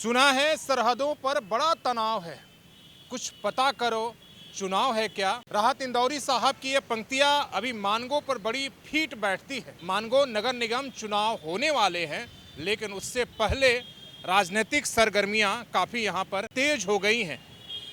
सुना है सरहदों पर बड़ा तनाव है, कुछ पता करो चुनाव है क्या। राहत इंदौरी साहब की ये पंक्तियां अभी मानगो पर बड़ी फीट बैठती है। मानगो नगर निगम चुनाव होने वाले हैं, लेकिन उससे पहले राजनीतिक सरगर्मियां काफी यहां पर तेज हो गई हैं।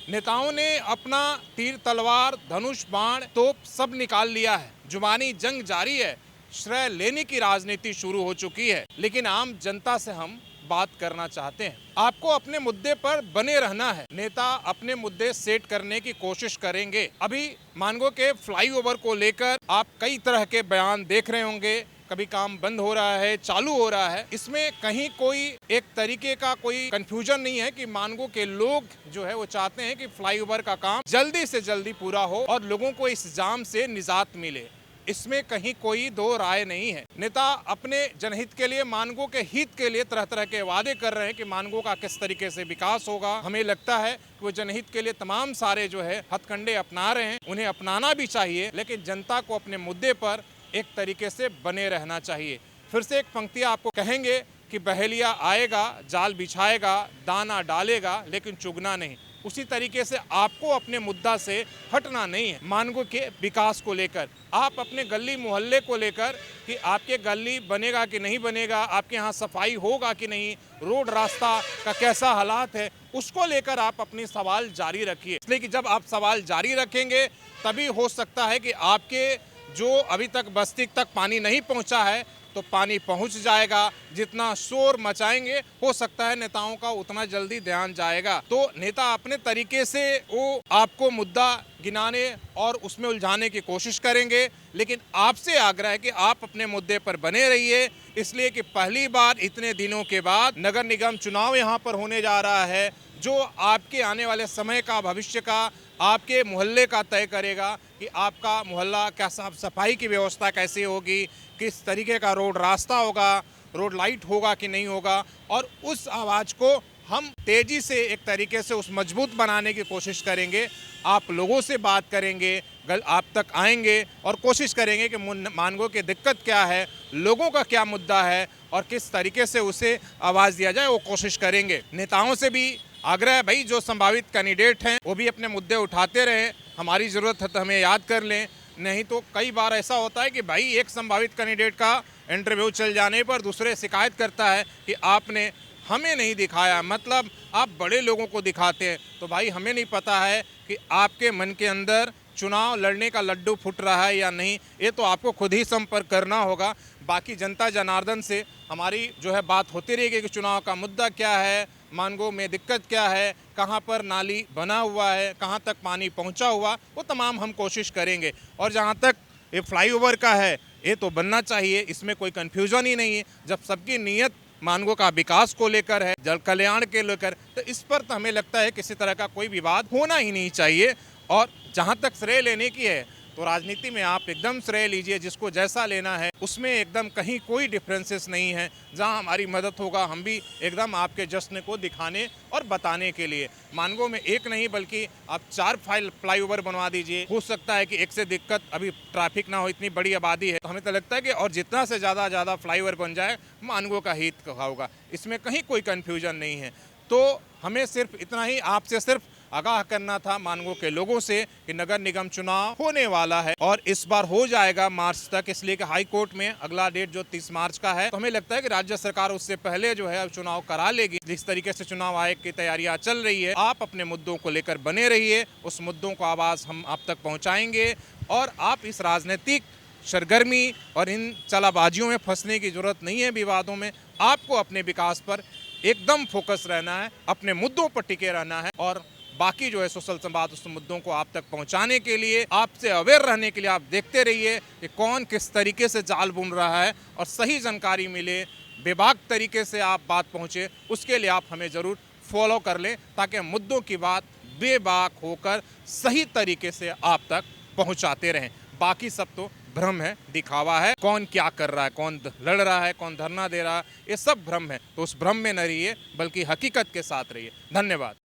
नेताओं ने अपना तीर तलवार धनुष बाण तोप सब निकाल लिया है। जुबानी जंग जारी है, श्रेय लेने की राजनीति शुरू हो चुकी है। लेकिन आम जनता से हम बात करना चाहते हैं। आपको अपने मुद्दे पर बने रहना है। नेता अपने मुद्दे सेट करने की कोशिश करेंगे। अभी मानगो के फ्लाईओवर को लेकर आप कई तरह के बयान देख रहे होंगे। कभी काम बंद हो रहा है, चालू हो रहा है। इसमें कहीं कोई एक तरीके का कोई कंफ्यूजन नहीं है कि मानगो के लोग जो है वो चाहते हैं कि फ्लाईओवर का काम जल्दी से जल्दी पूरा हो और लोगों को इस जाम से निजात मिले। इसमें कहीं कोई दो राय नहीं है। नेता अपने जनहित के लिए, मानगो के हित के लिए तरह तरह के वादे कर रहे हैं कि मानगो का किस तरीके से विकास होगा। हमें लगता है कि वो जनहित के लिए तमाम सारे जो है हथकंडे अपना रहे हैं। उन्हें अपनाना भी चाहिए, लेकिन जनता को अपने मुद्दे पर एक तरीके से बने रहना चाहिए। फिर से एक पंक्ति आपको कहेंगे कि बहेलिया आएगा, जाल बिछाएगा, दाना डालेगा, लेकिन चुगना नहीं। उसी तरीके से आपको अपने मुद्दा से हटना नहीं है। मानगो के विकास को लेकर, आप अपने गली मोहल्ले को लेकर कि आपके गली बनेगा कि नहीं बनेगा, आपके यहाँ सफाई होगा कि नहीं, रोड रास्ता का कैसा हालात है, उसको लेकर आप अपनी सवाल जारी रखिए। इसलिए कि जब आप सवाल जारी रखेंगे तभी हो सकता है कि आपके जो अभी तक बस्ती तक पानी नहीं पहुँचा है तो पानी पहुंच जाएगा। जितना शोर मचाएंगे हो सकता है नेताओं का उतना जल्दी ध्यान जाएगा। तो नेता अपने तरीके से वो आपको मुद्दा गिनाने और उसमें उलझाने की कोशिश करेंगे, लेकिन आपसे आग्रह है कि आप अपने मुद्दे पर बने रहिए। इसलिए कि पहली बार इतने दिनों के बाद नगर निगम चुनाव यहाँ पर होने जा रहा है, जो आपके आने वाले समय का, भविष्य का, आपके मोहल्ले का तय करेगा कि आपका मोहल्ला क्या साफ सफाई की व्यवस्था कैसे होगी, किस तरीके का रोड रास्ता होगा, रोड लाइट होगा कि नहीं होगा। और उस आवाज़ को हम तेज़ी से एक तरीके से उस मजबूत बनाने की कोशिश करेंगे। आप लोगों से बात करेंगे, आप तक आएंगे और कोशिश करेंगे कि मानगो की दिक्कत क्या है, लोगों का क्या मुद्दा है और किस तरीके से उसे आवाज़ दिया जाए, वो कोशिश करेंगे। नेताओं से भी आग्रह है भाई, जो संभावित कैंडिडेट हैं वो भी अपने मुद्दे उठाते रहें। हमारी ज़रूरत है तो हमें याद कर लें, नहीं तो कई बार ऐसा होता है कि भाई एक संभावित कैंडिडेट का इंटरव्यू चल जाने पर दूसरे शिकायत करता है कि आपने हमें नहीं दिखाया, मतलब आप बड़े लोगों को दिखाते हैं। तो भाई हमें नहीं पता है कि आपके मन के अंदर चुनाव लड़ने का लड्डू फूट रहा है या नहीं, ये तो आपको खुद ही संपर्क करना होगा। बाकी जनता जनार्दन से हमारी जो है बात होती रहेगी कि चुनाव का मुद्दा क्या है, मानगो में दिक्कत क्या है, कहाँ पर नाली बना हुआ है, कहाँ तक पानी पहुँचा हुआ, वो तमाम हम कोशिश करेंगे। और जहाँ तक ये फ्लाईओवर का है, ये तो बनना चाहिए, इसमें कोई कन्फ्यूज़न ही नहीं है। जब सबकी नीयत मानगो का विकास को लेकर है, जल कल्याण के लेकर, तो इस पर तो हमें लगता है किसी तरह का कोई विवाद होना ही नहीं चाहिए। और जहाँ तक श्रेय लेने की है तो राजनीति में आप एकदम श्रेय लीजिए, जिसको जैसा लेना है, उसमें एकदम कहीं कोई डिफरेंसेस नहीं है। जहां हमारी मदद होगा हम भी एकदम आपके जश्न को दिखाने और बताने के लिए। मानगो में एक नहीं बल्कि आप 4 फ्लाईओवर बनवा दीजिए। हो सकता है कि एक से दिक्कत अभी ट्रैफिक ना हो, इतनी बड़ी आबादी है, तो हमें तो लगता है कि और जितना से ज़्यादा फ्लाईओवर बन जाए मानगो का हित होगा। इसमें कहीं कोई कन्फ्यूजन नहीं है। तो हमें सिर्फ इतना ही आपसे सिर्फ आगाह करना था मानगो के लोगों से कि नगर निगम चुनाव होने वाला है और इस बार हो जाएगा मार्च तक। इसलिए कि हाई कोर्ट में अगला डेट जो 30 मार्च का है, तो हमें लगता है कि राज्य सरकार उससे पहले जो है चुनाव करा लेगी। जिस तरीके से चुनाव आयोग की तैयारियां चल रही है, आप अपने मुद्दों को लेकर बने रहिए, उस मुद्दों को आवाज हम आप तक पहुँचाएंगे। और आप इस राजनीतिक सरगर्मी और इन चलाबाजियों में फंसने की जरूरत नहीं है, विवादों में। आपको अपने विकास पर एकदम फोकस रहना है, अपने मुद्दों पर टिके रहना है और बाकी जो है सोशल संवाद उस मुद्दों को आप तक पहुंचाने के लिए, आपसे अवेयर रहने के लिए आप देखते रहिए कि कौन किस तरीके से जाल बुन रहा है और सही जानकारी मिले, बेबाक तरीके से आप बात पहुंचे, उसके लिए आप हमें ज़रूर फॉलो कर लें, ताकि मुद्दों की बात बेबाक होकर सही तरीके से आप तक पहुंचाते रहें। बाकी सब तो भ्रम है, दिखावा है। कौन क्या कर रहा है, कौन लड़ रहा है, कौन धरना दे रहा है, ये सब भ्रम है। तो उस भ्रम में न रहिए, बल्कि हकीकत के साथ रहिए। धन्यवाद।